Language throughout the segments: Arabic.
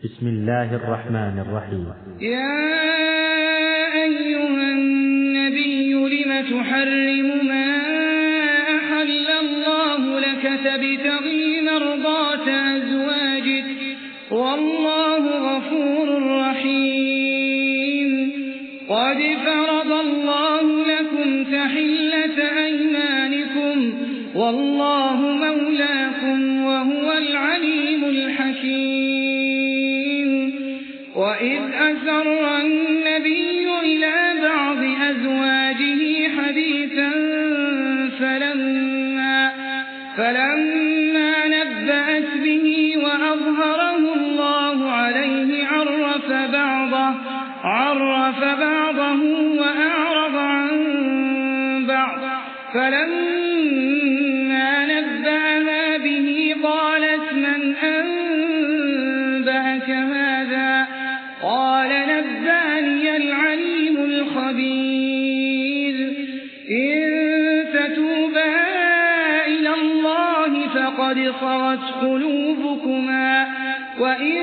بسم الله الرحمن الرحيم. يا أيها النبي لم تحرم ما أحل الله لك تبتغي مرضات أزواجك والله غفور رحيم. قد فرض الله لكم تحلة أيمانكم والله مولاكم وهو العليم الحكيم. وإذ أسر النبي إلى بعض أزواجه حديثا فلما نبأت به وأظهره الله عليه عرف بعضه وأعرض عن بعض. فلما نبأها به قالت من أنبأك هذا؟ قال نبأني العليم الخبير. إن تتوبا إلى الله فقد صغت قلوبكما وإن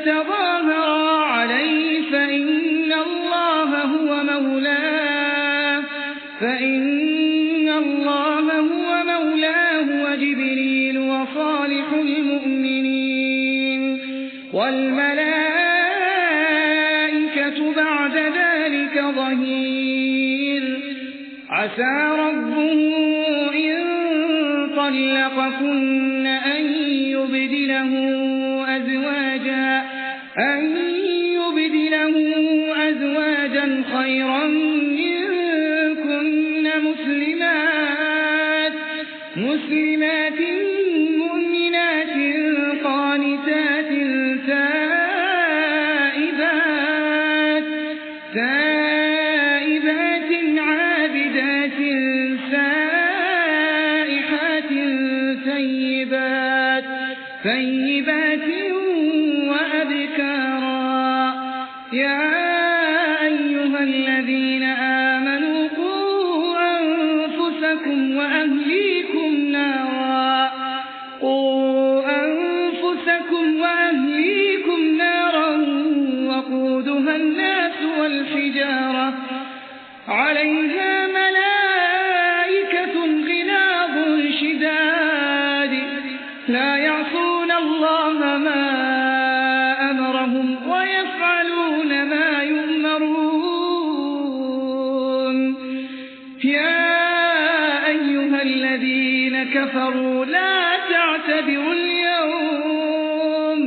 تظاهرا عليه فإن الله هو مولاه وجبريل وصالح المؤمنين والملائكة بعد ذلك ظهير. عسى ربه إن طلقكن أن يبدله أزواجا خيرا منكن مسلمات مؤمنات قانتات تائبات عابدات سائحات ثيبات وأبكارا. يا أيها الذين آمنوا قوا أنفسكم وأهليكم نارا وقودها الناس والحجارة عليها ملائكة غلاظ شداد لا يعصون الله ما أمرهم ويفعلون ما يؤمرون. يا أيها الذين كفروا لا تعتذروا اليوم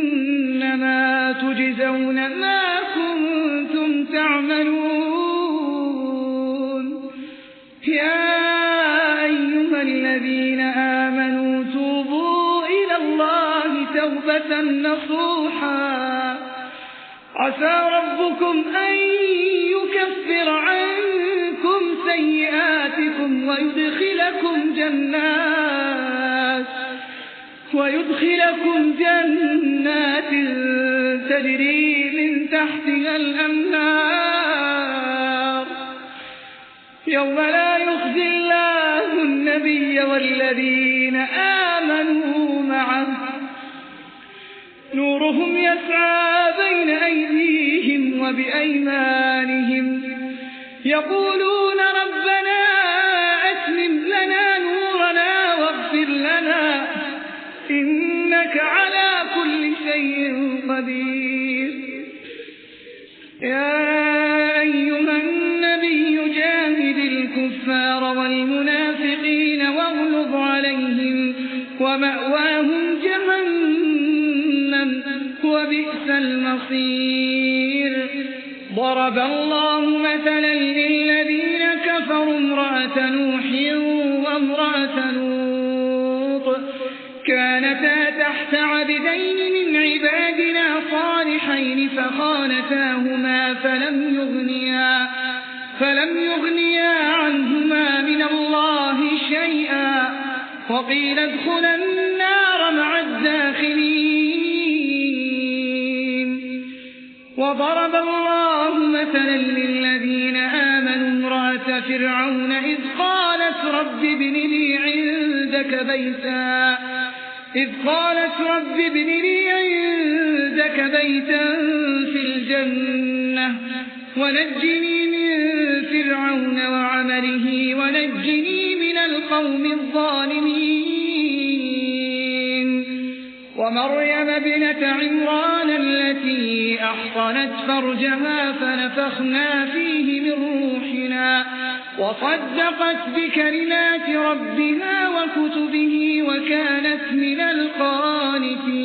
إنما تجزون ما كنتم تعملون. يا أيها الذين آمنوا توبوا إلى الله توبة نصوحا عسى ربكم أن يكفر عنكم سيئاتكم ويدخلكم جنات تجري من تحتها الأنهار يوم لا يخزي الله النبي والذين آمنوا معه نورهم يسعى بين أيديهم وبأيمانهم يقولون ربنا أتمم لنا نورنا واغفر لنا إنك على كل شيء قدير. يا أيها النبي جاهد الكفار والمنافقين واغلظ عليهم ومأواهم جهنم وبئس المصير. ضرب الله مثلا للذين كفروا امرأة نوح وامرأة لوط كانتا تحت عبدين من عبادنا صالحين فخانتاهما فلم يغنيا عنهما من الله شيئا وقيل ادخلا النار مع الداخلين. وضرب الله مثلا للذين آمنوا امرأة فرعون إذ قالت رب ابن لي عندك بيتا إذ قالت رب ابن لي عندك بيتا في الجنة ونجني من فرعون وعمله ونجني من القوم الظالمين ومريم ابنة عمران التي أحصنت فرجها فنفخنا فيه من روحنا وصدقت بكلمات ربها وكتبه وكانت من القانتين.